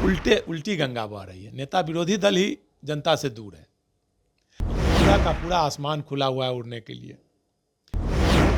उल्टी गंगा बह रही है। नेता विरोधी दल ही जनता से दूर है। पूरा का पूरा आसमान खुला हुआ है उड़ने के लिए।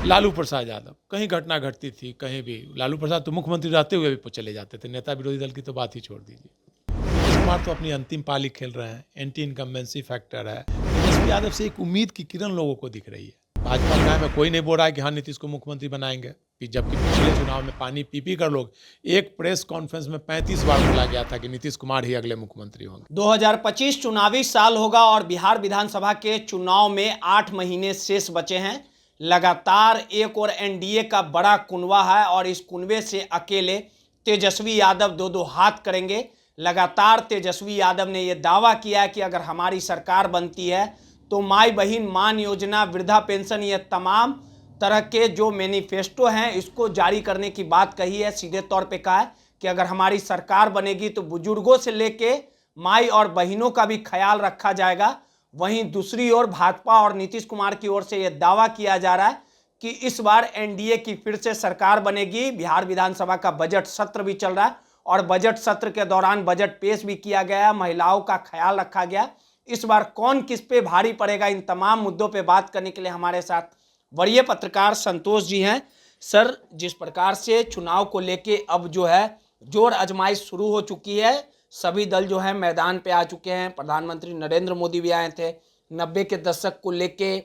लालू प्रसाद यादव, कहीं घटना घटती थी कहीं भी, लालू प्रसाद तो मुख्यमंत्री रहते हुए भी चले जाते थे, नेता विरोधी दल की तो बात ही छोड़ दीजिए। नीतीश कुमार तो अपनी अंतिम पाली खेल रहे हैं, एंटी इनकम्बेंसी फैक्टर है। तेजस्वी यादव से एक उम्मीद की किरण लोगों को दिख रही है। भाजपा क्या में कोई नहीं बोल रहा है कि हाँ नीतीश को मुख्यमंत्री बनाएंगे, जबकि पिछले चुनाव में पानी पी पी कर लोग, एक प्रेस कॉन्फ्रेंस में 35 बार बोला गया था कि नीतीश कुमार ही अगले मुख्यमंत्री होंगे। 2025 चुनावी साल होगा और बिहार विधानसभा के चुनाव में 8 महीने शेष बचे हैं। लगातार एक और एनडीए का बड़ा कुनबा है और इस कुनबे से अकेले तेजस्वी यादव दो हाथ करेंगे। लगातार तेजस्वी यादव ने यह दावा किया है कि अगर हमारी सरकार बनती है तो माई बहिन मान योजना, वृद्धा पेंशन, ये तमाम तरह के जो मैनिफेस्टो हैं इसको जारी करने की बात कही है। सीधे तौर पे कहा है कि अगर हमारी सरकार बनेगी तो बुजुर्गों से लेके माई और बहनों का भी ख्याल रखा जाएगा। वहीं दूसरी ओर भाजपा और नीतीश कुमार की ओर से यह दावा किया जा रहा है कि इस बार एनडीए की फिर से सरकार बनेगी। बिहार विधानसभा का बजट सत्र भी चल रहा है और बजट सत्र के दौरान बजट पेश भी किया गया, महिलाओं का ख्याल रखा गया। इस बार कौन किस पे भारी पड़ेगा, इन तमाम मुद्दों पे बात करने के लिए हमारे साथ वरीय पत्रकार संतोष जी हैं। सर, जिस प्रकार से चुनाव को लेके अब जो है जोर आजमाइश शुरू हो चुकी है, सभी दल जो है मैदान पे आ चुके हैं। प्रधानमंत्री नरेंद्र मोदी भी आए थे, 90 के दशक को लेके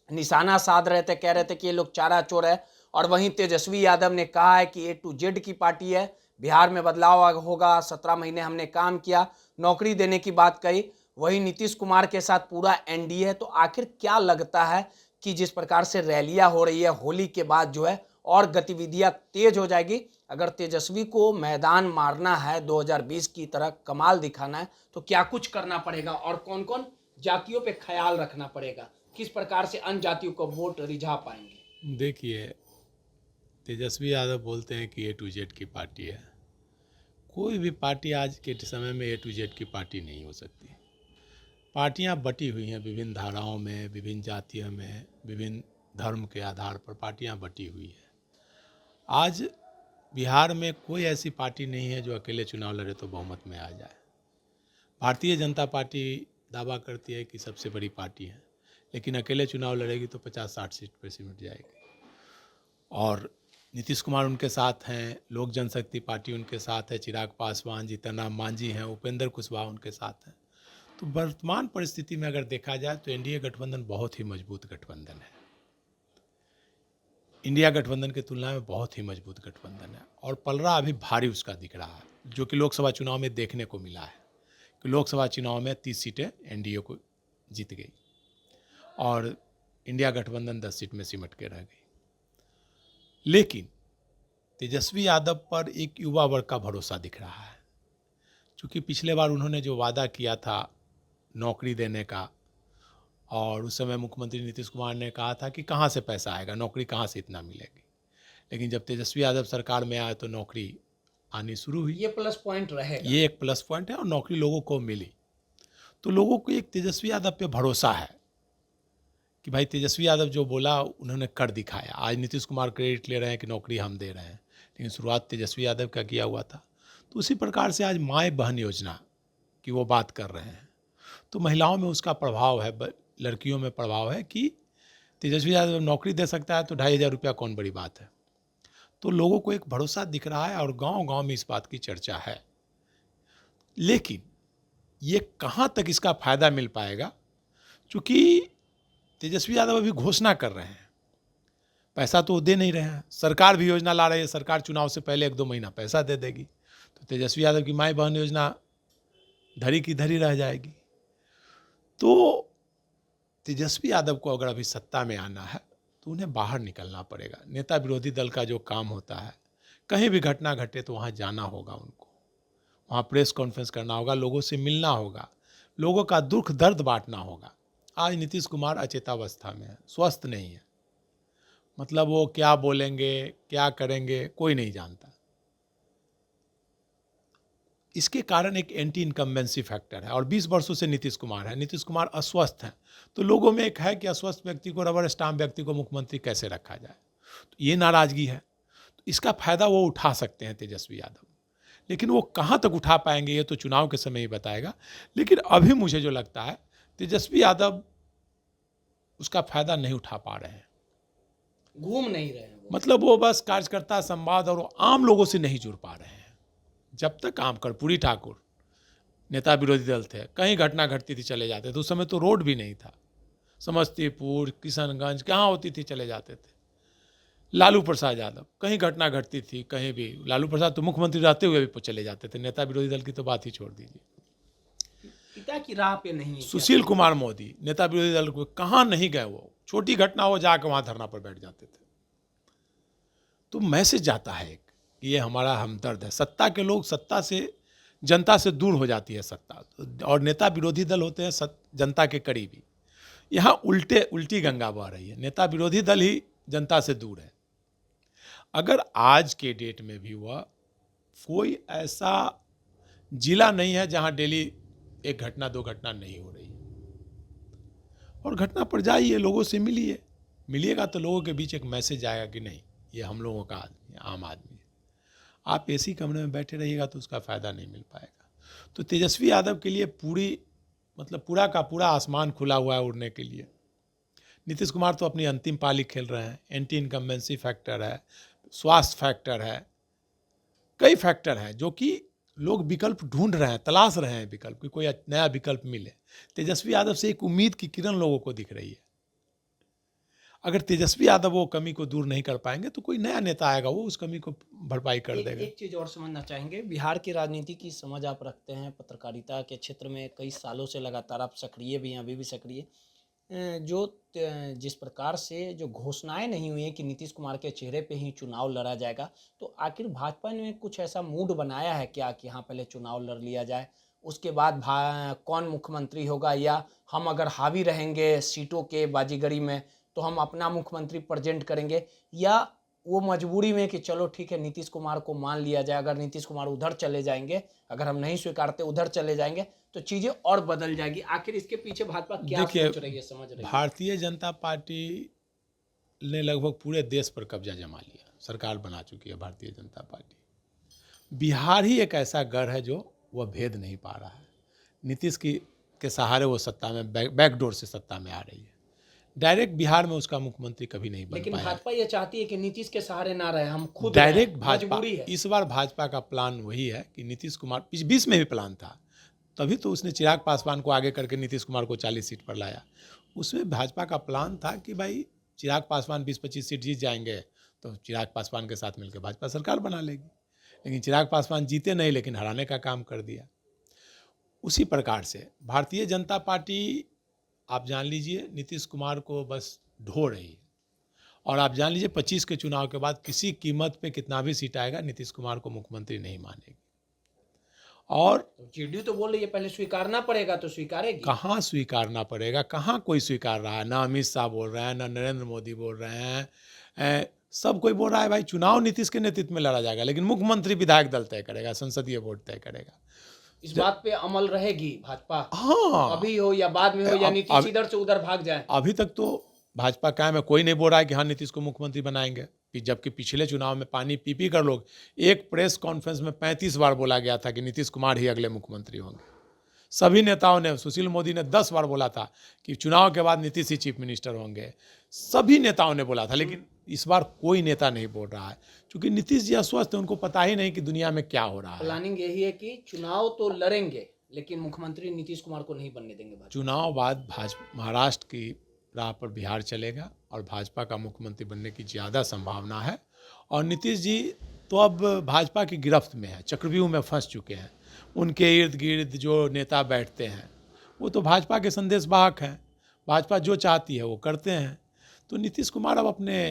निशाना साध रहे थे, कह रहे थे कि ये लोग चारा चोर है। और वहीं तेजस्वी यादव ने कहा है कि A to Z की पार्टी है, बिहार में बदलाव होगा, 17 महीने हमने काम किया, नौकरी देने की बात कही। वहीं नीतीश कुमार के साथ पूरा एनडीए है। तो आखिर क्या लगता है कि जिस प्रकार से रैलियां हो रही है, होली के बाद जो है और गतिविधियां तेज हो जाएगी। अगर तेजस्वी को मैदान मारना है, 2020 की तरह कमाल दिखाना है, तो क्या कुछ करना पड़ेगा और कौन कौन जातियों पे ख्याल रखना पड़ेगा, किस प्रकार से अन्य जातियों को वोट रिझा पाएंगे? देखिए, तेजस्वी यादव बोलते हैं कि A to Z की पार्टी है। कोई भी पार्टी आज के समय में A to Z की पार्टी नहीं हो सकती। पार्टियां बटी हुई हैं विभिन्न धाराओं में, विभिन्न जातियों में, विभिन्न धर्म के आधार पर पार्टियां बटी हुई है। आज बिहार में कोई ऐसी पार्टी नहीं है जो अकेले चुनाव लड़े तो बहुमत में आ जाए। भारतीय जनता पार्टी दावा करती है कि सबसे बड़ी पार्टी है, लेकिन अकेले चुनाव लड़ेगी तो 50-60 सीट पर सिमट जाएगी। और नीतीश कुमार उनके साथ हैं, लोक जनशक्ति पार्टी उनके साथ है, चिराग पासवान, जीतन राम मांझी हैं, उपेंद्र कुशवाहा उनके साथ हैं। तो वर्तमान परिस्थिति में अगर देखा जाए तो एनडीए गठबंधन बहुत ही मजबूत गठबंधन है। इंडिया गठबंधन की तुलना में बहुत ही मजबूत गठबंधन है और पलड़ा अभी भारी उसका दिख रहा है, जो कि लोकसभा चुनाव में देखने को मिला है कि लोकसभा चुनाव में 30 सीटें एनडीए को जीत गई और इंडिया गठबंधन 10 सीट में सिमट के रह गई। लेकिन तेजस्वी यादव पर एक युवा वर्ग का भरोसा दिख रहा है, क्योंकि पिछले बार उन्होंने जो वादा किया था नौकरी देने का, और उस समय मुख्यमंत्री नीतीश कुमार ने कहा था कि कहाँ से पैसा आएगा, नौकरी कहाँ से इतना मिलेगी। लेकिन जब तेजस्वी यादव सरकार में आए तो नौकरी आनी शुरू हुई। ये प्लस पॉइंट रहेगा, ये एक प्लस पॉइंट है और नौकरी लोगों को मिली। तो लोगों को एक तेजस्वी यादव पे भरोसा है कि भाई तेजस्वी यादव जो बोला उन्होंने कर दिखाया। आज नीतीश कुमार क्रेडिट ले रहे हैं कि नौकरी हम दे रहे हैं, लेकिन शुरुआत तेजस्वी यादव का किया हुआ था। तो उसी प्रकार से आज माँ बहन योजना की वो बात कर रहे हैं, तो महिलाओं में उसका प्रभाव है, लड़कियों में प्रभाव है कि तेजस्वी यादव नौकरी दे सकता है तो 2,500 रुपया कौन बड़ी बात है। तो लोगों को एक भरोसा दिख रहा है और गांव-गांव में इस बात की चर्चा है। लेकिन ये कहाँ तक इसका फायदा मिल पाएगा, क्योंकि तेजस्वी यादव अभी घोषणा कर रहे हैं, पैसा तो दे नहीं रहे हैं। सरकार भी योजना ला रही है, सरकार चुनाव से पहले 1-2 महीना पैसा दे देगी, तो तेजस्वी यादव की माई बहन योजना धरी की धरी रह जाएगी। तो तेजस्वी यादव को अगर अभी सत्ता में आना है तो उन्हें बाहर निकलना पड़ेगा। नेता विरोधी दल का जो काम होता है, कहीं भी घटना घटे तो वहाँ जाना होगा, उनको वहाँ प्रेस कॉन्फ्रेंस करना होगा, लोगों से मिलना होगा, लोगों का दुख दर्द बांटना होगा। आज नीतीश कुमार अचेतावस्था में है, स्वस्थ नहीं है, मतलब वो क्या बोलेंगे क्या करेंगे कोई नहीं जानता। इसके कारण एक एंटी इनकम्बेंसी फैक्टर है और 20 वर्षों से नीतीश कुमार है, नीतीश कुमार अस्वस्थ हैं। तो लोगों में एक है कि अस्वस्थ व्यक्ति को, रबर स्टाम्प व्यक्ति को मुख्यमंत्री कैसे रखा जाए, तो ये नाराजगी है। तो इसका फायदा वो उठा सकते हैं तेजस्वी यादव। लेकिन वो कहाँ तक उठा पाएंगे ये तो चुनाव के समय ही बताएगा। लेकिन अभी मुझे जो लगता है तेजस्वी यादव उसका फायदा नहीं उठा पा रहे हैं। घूम नहीं रहे हैं वो। मतलब वो बस कार्यकर्ता संवाद और वो आम लोगों से नहीं जुड़ पा रहे हैं। जब तक आम कर्पूरी ठाकुर नेता विरोधी दल थे, कहीं घटना घटती थी चले जाते थे। उस समय तो रोड भी नहीं था, समस्तीपुर किशनगंज कहाँ होती थी चले जाते थे। लालू प्रसाद यादव कहीं घटना घटती थी कहीं भी, लालू प्रसाद तो मुख्यमंत्री रहते हुए भी चले जाते थे, नेता विरोधी दल की तो बात ही छोड़ दीजिए। पिता की राह पे नहीं है। सुशील कुमार मोदी नेता विरोधी दल को कहाँ नहीं गए, वो छोटी घटना हो जाकर वहाँ धरना पर बैठ जाते थे। तो मैसेज जाता है एक, ये हमारा हमदर्द है। सत्ता के लोग, सत्ता से जनता से दूर हो जाती है सत्ता, और नेता विरोधी दल होते हैं जनता के करीबी। यहाँ उल्टी गंगा बह रही है, नेता विरोधी दल ही जनता से दूर है। अगर आज के डेट में भी वह कोई ऐसा जिला नहीं है जहां डेली एक घटना दो घटना नहीं हो रही, और घटना पर जाइए, लोगों से मिलिएगा तो लोगों के बीच एक मैसेज आएगा कि नहीं ये हम लोगों का आदमी, आम आदमी है। आप एसी कमरे में बैठे रहिएगा तो उसका फ़ायदा नहीं मिल पाएगा। तो तेजस्वी यादव के लिए पूरा का पूरा आसमान खुला हुआ है उड़ने के लिए। नीतीश कुमार तो अपनी अंतिम पाली खेल रहे हैं। एंटी इनकम्बेंसी फैक्टर है, स्वास्थ्य फैक्टर है, कई फैक्टर हैं जो कि लोग विकल्प ढूंढ रहे हैं, तलाश रहे हैं विकल्प कि कोई नया विकल्प मिले। तेजस्वी यादव से एक उम्मीद की किरण लोगों को दिख रही है। अगर तेजस्वी यादव वो कमी को दूर नहीं कर पाएंगे तो कोई नया नेता आएगा, वो उस कमी को भरपाई कर देगा। एक चीज़ और समझना चाहेंगे, बिहार की राजनीति की समझ आप रखते हैं, पत्रकारिता के क्षेत्र में कई सालों से लगातार आप सक्रिय भी हैं, अभी भी सक्रिय। जिस प्रकार से जो घोषणाएं नहीं हुई हैं कि नीतीश कुमार के चेहरे पे ही चुनाव लड़ा जाएगा, तो आखिर भाजपा ने कुछ ऐसा मूड बनाया है क्या कि हाँ पहले चुनाव लड़ लिया जाए, उसके बाद कौन मुख्यमंत्री होगा, या हम अगर हावी रहेंगे सीटों के बाजीगरी में तो हम अपना मुख्यमंत्री प्रेजेंट करेंगे, या वो मजबूरी में कि चलो ठीक है नीतीश कुमार को मान लिया जाए, अगर नीतीश कुमार उधर चले जाएंगे, अगर हम नहीं स्वीकारते उधर चले जाएंगे तो चीज़ें और बदल जाएगी। आखिर इसके पीछे भाजपा क्या सोच रही है, समझ रही है? भारतीय जनता पार्टी ने लगभग पूरे देश पर कब्जा जमा लिया, सरकार बना चुकी है भारतीय जनता पार्टी। बिहार ही एक ऐसा गढ़ है जो वह भेद नहीं पा रहा है। नीतीश के सहारे वो सत्ता में बैकडोर से सत्ता में आ रही है। डायरेक्ट बिहार में उसका मुख्यमंत्री कभी नहीं बन पाया। लेकिन भाजपा ये चाहती है कि नीतीश के सहारे ना रहे, हम खुद डायरेक्ट भाजपा। मजबूरी है। इस बार भाजपा का प्लान वही है कि नीतीश कुमार, 20 में भी प्लान था, तभी तो उसने चिराग पासवान को आगे करके नीतीश कुमार को 40 सीट पर लाया। उसमें भाजपा का प्लान था कि भाई चिराग पासवान 20-25 सीट जीत जाएंगे तो चिराग पासवान के साथ मिलकर भाजपा सरकार बना लेगी। लेकिन चिराग पासवान जीते नहीं, लेकिन हराने का काम कर दिया। उसी प्रकार से भारतीय जनता पार्टी, आप जान लीजिए, नीतीश कुमार को बस ढो रही है। और आप जान लीजिए 25 के चुनाव के बाद किसी कीमत पे कितना भी सीट आएगा, नीतीश कुमार को मुख्यमंत्री नहीं मानेगी। और जेडीयू तो बोल रही है पहले स्वीकारना पड़ेगा, तो स्वीकारेगी। कहाँ स्वीकारना पड़ेगा, कहाँ कोई स्वीकार रहा है। ना अमित शाह बोल रहे हैं, ना नरेंद्र मोदी बोल रहे हैं, सब कोई बोल रहा है भाई चुनाव नीतीश के नेतृत्व में लड़ा जाएगा, लेकिन मुख्यमंत्री विधायक दल तय करेगा, संसदीय बोर्ड तय करेगा। इस बात पे अमल रहेगी भाजपा? हाँ, अभी हो या बाद में हो, या नीतीश इधर से उधर भाग जाए? अभी तक तो भाजपा कायम है, कोई नहीं बोल रहा है कि हाँ नीतीश को मुख्यमंत्री बनाएंगे। जबकि पिछले चुनाव में पानी पी कर लोग, एक प्रेस कॉन्फ्रेंस में 35 बार बोला गया था कि नीतीश कुमार ही अगले मुख्यमंत्री होंगे। सभी नेताओं ने, सुशील मोदी ने 10 बार बोला था कि चुनाव के बाद नीतीश ही चीफ मिनिस्टर होंगे। सभी नेताओं ने बोला था, लेकिन इस बार कोई नेता नहीं बोल रहा है, क्योंकि नीतीश जी अस्वस्थ है, उनको पता ही नहीं कि दुनिया में क्या हो रहा है। प्लानिंग यही है कि चुनाव तो लड़ेंगे लेकिन मुख्यमंत्री नीतीश कुमार को नहीं बनने देंगे। चुनाव बाद महाराष्ट्र की राह पर बिहार चलेगा और भाजपा का मुख्यमंत्री बनने की ज़्यादा संभावना है। और नीतीश जी तो अब भाजपा की गिरफ्त में है, चक्रव्यूह में फंस चुके हैं। उनके इर्द गिर्द जो नेता बैठते हैं वो तो भाजपा के संदेशवाहक हैं, भाजपा जो चाहती है वो करते हैं। तो नीतीश कुमार अब अपने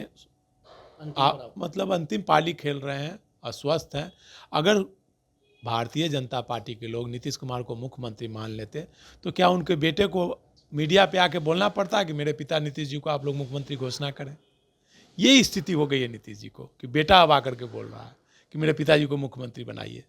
अंतिम पाली खेल रहे हैं, अस्वस्थ हैं। अगर भारतीय जनता पार्टी के लोग नीतीश कुमार को मुख्यमंत्री मान लेते तो क्या उनके बेटे को मीडिया पे आके बोलना पड़ता है कि मेरे पिता नीतीश जी को आप लोग मुख्यमंत्री घोषणा करें? यही स्थिति हो गई है नीतीश जी को कि बेटा अब आकर के बोल रहा है कि मेरे पिताजी को मुख्यमंत्री बनाइए।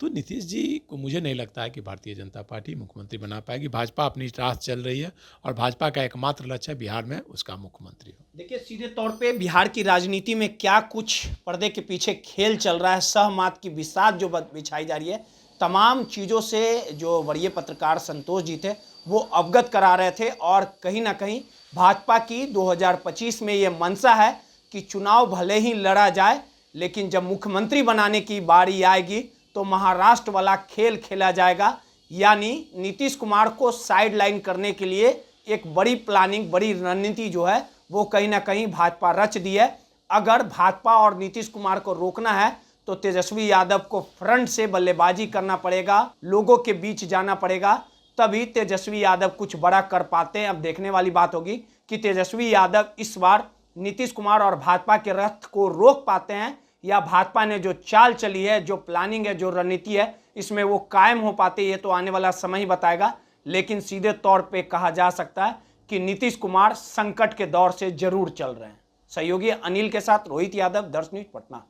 तो नीतीश जी को मुझे नहीं लगता है कि भारतीय जनता पार्टी मुख्यमंत्री बना पाएगी। भाजपा अपनी राह चल रही है और भाजपा का एकमात्र लक्ष्य है बिहार में उसका मुख्यमंत्री हो। देखिए, सीधे तौर पे बिहार की राजनीति में क्या कुछ पर्दे के पीछे खेल चल रहा है, सहमत की बिसात जो बिछाई जा रही है, तमाम चीज़ों से जो वरीय पत्रकार संतोष जी थे वो अवगत करा रहे थे। और कहीं ना कहीं भाजपा की 2025 में ये मंशा है कि चुनाव भले ही लड़ा जाए, लेकिन जब मुख्यमंत्री बनाने की बारी आएगी तो महाराष्ट्र वाला खेल खेला जाएगा। यानी नीतीश कुमार को साइडलाइन करने के लिए एक बड़ी प्लानिंग, बड़ी रणनीति जो है वो कहीं ना कहीं भाजपा रच दी है। अगर भाजपा और नीतीश कुमार को रोकना है तो तेजस्वी यादव को फ्रंट से बल्लेबाजी करना पड़ेगा, लोगों के बीच जाना पड़ेगा, तभी तेजस्वी यादव कुछ बड़ा कर पाते हैं। अब देखने वाली बात होगी कि तेजस्वी यादव इस बार नीतीश कुमार और भाजपा के रथ को रोक पाते हैं या भाजपा ने जो चाल चली है, जो प्लानिंग है, जो रणनीति है, इसमें वो कायम हो पाते, ये तो आने वाला समय ही बताएगा। लेकिन सीधे तौर पे कहा जा सकता है कि नीतीश कुमार संकट के दौर से जरूर चल रहे हैं। सहयोगी अनिल के साथ रोहित यादव, दर्श न्यूज, पटना।